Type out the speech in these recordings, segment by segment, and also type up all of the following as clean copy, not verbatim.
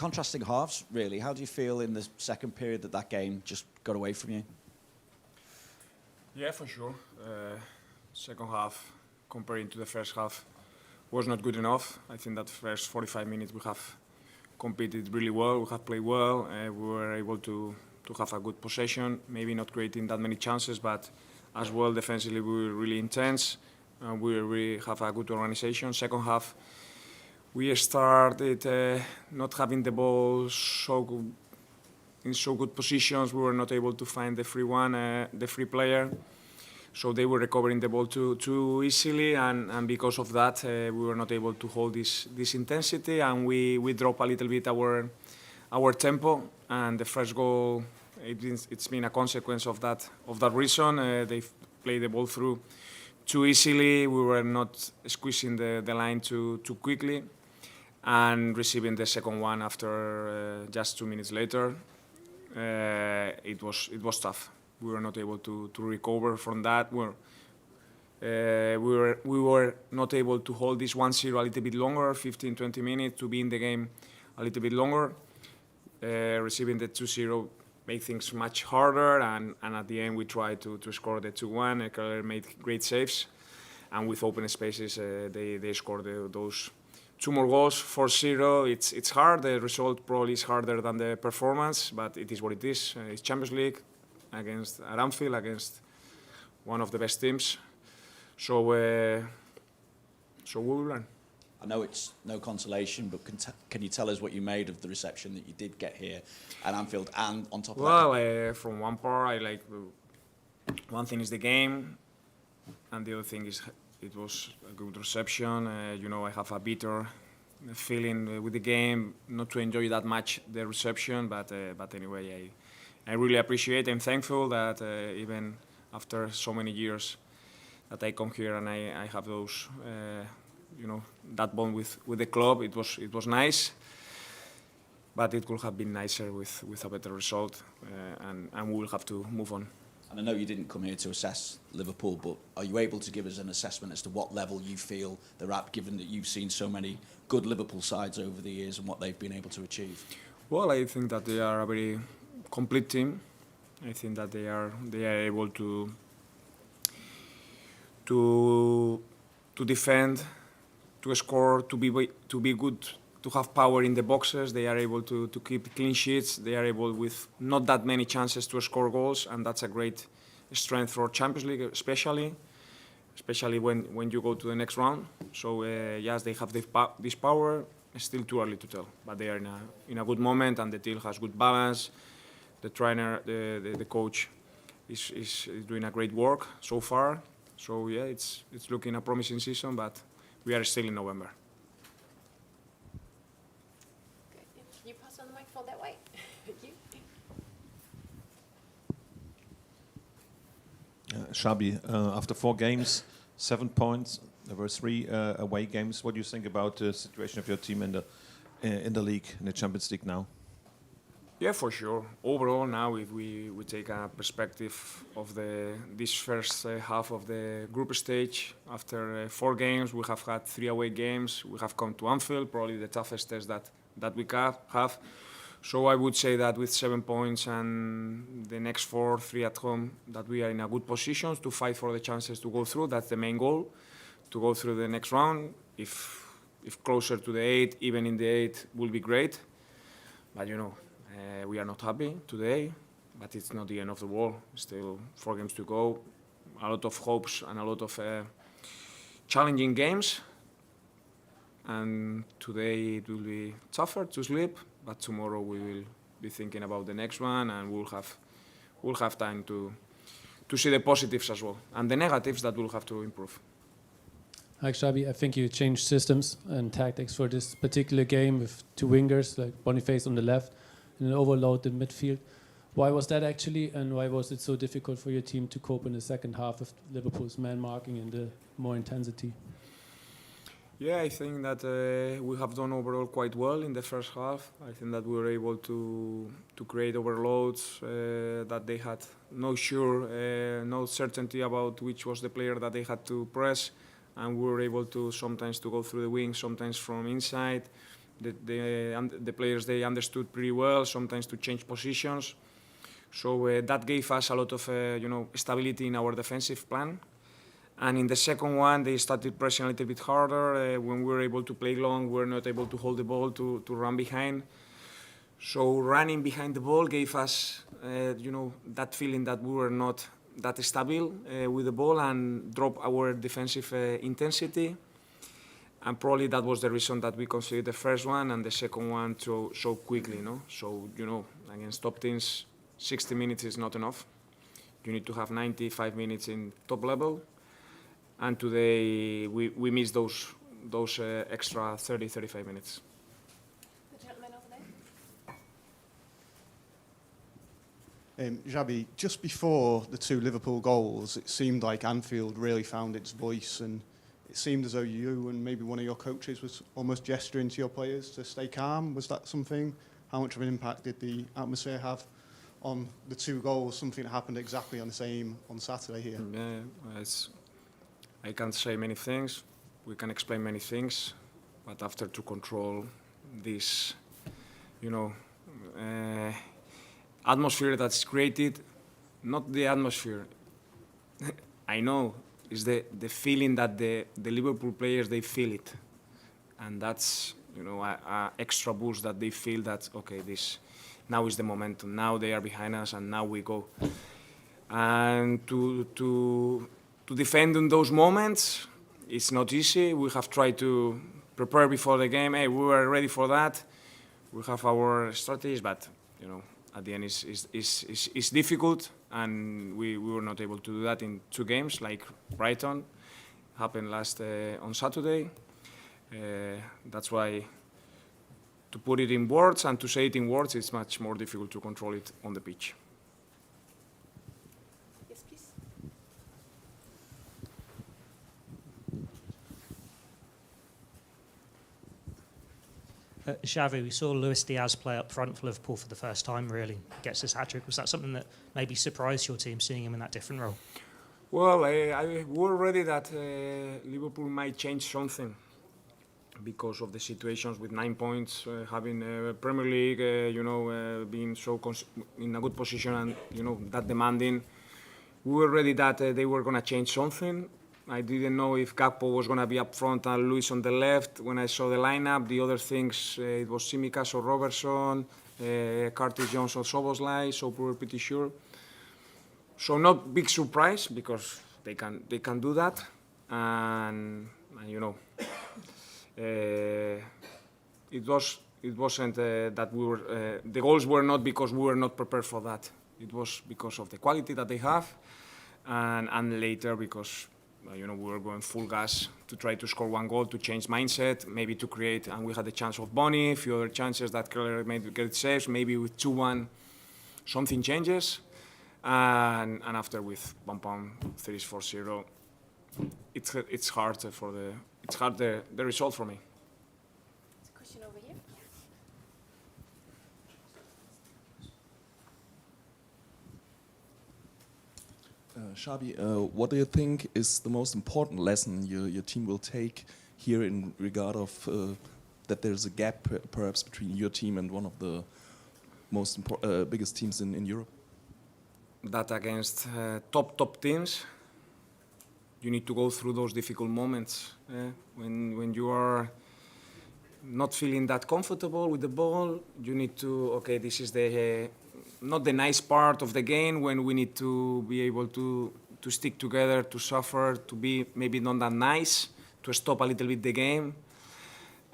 contrasting halves, really. How do you feel in the second period that game just got away from you? Yeah, for sure. Second half, comparing to the first half, was not good enough. I think that first 45 minutes we have competed really well, we have played well, we were able to have a good possession, maybe not creating that many chances, but as well defensively we were really intense, and we really have a good organization. Second half, we started not having the ball in so good positions. We were not able to find the free player. So they were recovering the ball too easily, and because of that, we were not able to hold this intensity, and we dropped a little bit our tempo. And the first goal, it's been a consequence of that reason. They played the ball through too easily. We were not squeezing the line too quickly, and receiving the second one after just 2 minutes later. It was tough. We were not able to recover from that. We were not able to hold this 1-0 a little bit longer, 15-20 minutes, to be in the game a little bit longer. Receiving the 2-0 made things much harder, and at the end we tried to score the 2-1. Keller made great saves, and with open spaces they scored those 2 more goals. 4-0, it's hard. The result probably is harder than the performance, but it is what it is. It's Champions League at Anfield against one of the best teams. So we will learn. I know it's no consolation, but can you tell us what you made of the reception that you did get here at Anfield, and on top of that? Well, from one part, one thing is the game, and the other thing is it was a good reception. I have a bitter feeling with the game, not to enjoy that much the reception, but anyway, I really appreciate. I'm thankful that even after so many years that I come here and I have those, that bond with the club. It was nice, but it could have been nicer with a better result, and we will have to move on. And I know you didn't come here to assess Liverpool, but are you able to give us an assessment as to what level you feel they're at, given that you've seen so many good Liverpool sides over the years and what they've been able to achieve? Well, I think that they are a very complete team. I think that they are able to defend, to score, to be good, to have power in the boxes. They are able to keep clean sheets. They are able, with not that many chances, to score goals, and that's a great strength for Champions League, especially when you go to the next round. So yes, they have this power. It's still too early to tell, but they are in a good moment, and the team has good balance. The trainer, the coach, is doing a great work so far. So yeah, it's looking a promising season, but we are still in November. Good. Can you pass on the microphone that way? Thank you. Xabi, after 4 games, 7 points. There were 3 away games. What do you think about the situation of your team in the league, in the Champions League now? Yeah, for sure. Overall, now if we take a perspective of this first half of the group stage, after 4 games, we have had 3 away games. We have come to Anfield, probably the toughest test that we have. So I would say that with 7 points and the next 4, 3 at home, that we are in a good position to fight for the chances to go through. That's the main goal, to go through the next round. If closer to the 8, even in the 8, will be great. But we are not happy today, but it's not the end of the world. Still 4 games to go, a lot of hopes and a lot of challenging games. And today it will be tougher to sleep, but tomorrow we will be thinking about the next one, and we'll have time to see the positives as well, and the negatives that we'll have to improve. Hi, Xabi. I think you changed systems and tactics for this particular game with 2 wingers, like Boniface on the left, and overload the midfield. Why was that actually, and why was it so difficult for your team to cope in the second half with Liverpool's man marking and the more intensity? Yeah, I think that we have done overall quite well in the first half. I think that we were able to create overloads, that they had no certainty about which was the player that they had to press, and we were able to sometimes to go through the wings, sometimes from inside. the players, they understood pretty well, sometimes to change positions. So that gave us a lot of stability in our defensive plan. And in the second one, they started pressing a little bit harder. When we were able to play long, we were not able to hold the ball to run behind. So running behind the ball gave us, that feeling that we were not that stable with the ball and drop our defensive intensity. And probably that was the reason that we conceded the first one and the second one so quickly. So, against top teams, 60 minutes is not enough. You need to have 95 minutes in top level. And today we missed those extra 35 minutes. The gentleman over there. Xabi, just before the 2 Liverpool goals, it seemed like Anfield really found its voice, and it seemed as though you and maybe one of your coaches was almost gesturing to your players to stay calm. Was that something? How much of an impact did the atmosphere have on the 2 goals, something that happened exactly on the same on Saturday here? Yeah, I can't say many things. We can explain many things, but after to control this, atmosphere that's created, not the atmosphere. I know is the feeling that the Liverpool players, they feel it, and that's a extra boost that they feel that okay, this now is the momentum. Now they are behind us, and now we go. And to defend in those moments, it's not easy. We have tried to prepare before the game. Hey, we were ready for that. We have our strategies, but at the end it's difficult, and we were not able to do that in 2 games like Brighton happened last on Saturday. That's why to put it in words and to say it in words, it's much more difficult to control it on the pitch. Yes, please. Xavi, we saw Luis Diaz play up front for Liverpool for the first time, really gets his hat-trick. Was that something that maybe surprised your team, seeing him in that different role? Well, I were ready that Liverpool might change something because of the situations with 9 points, having Premier League, being so in a good position and that demanding. We were ready that they were going to change something. I didn't know if Gakpo was going to be up front and Luis on the left. When I saw the lineup, the other things, it was Tsimikas or Robertson, Curtis Jones or Szoboszlai, so we were pretty sure. So not big surprise because they can do that, and it wasn't that we were the goals were not because we were not prepared for that. It was because of the quality that they have, and later because we were going full gas to try to score 1 goal to change mindset, maybe to create, and we had the chance of Bony, a few other chances that Keller made great saves. Maybe with 2-1, something changes. And after with 1-1, 3-4-0, it's hard the result for me. There's a question over here. Xabi, what do you think is the most important lesson your team will take here in regard of that there's a gap perhaps between your team and one of the most biggest teams in Europe? That against top teams, you need to go through those difficult moments when you are not feeling that comfortable with the ball. You need to, okay, this is the not the nice part of the game when we need to be able to stick together, to suffer, to be maybe not that nice, to stop a little bit the game.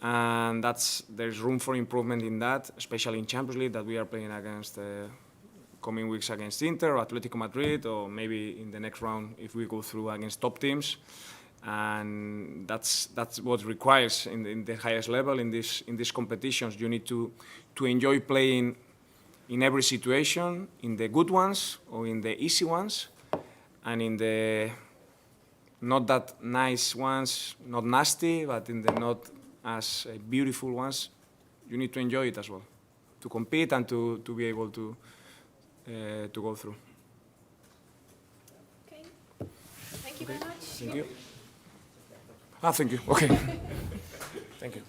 And there's room for improvement in that, especially in Champions League that we are playing against coming weeks against Inter or Atletico Madrid, or maybe in the next round if we go through against top teams. And that's what requires in the highest level in these competitions. You need to enjoy playing in every situation, in the good ones or in the easy ones, and in the not that nice ones, not nasty, but in the not as beautiful ones. You need to enjoy it as well, to compete and to be able to go through. Okay. Thank you very much. Thank you. Thank you. Okay. Thank you.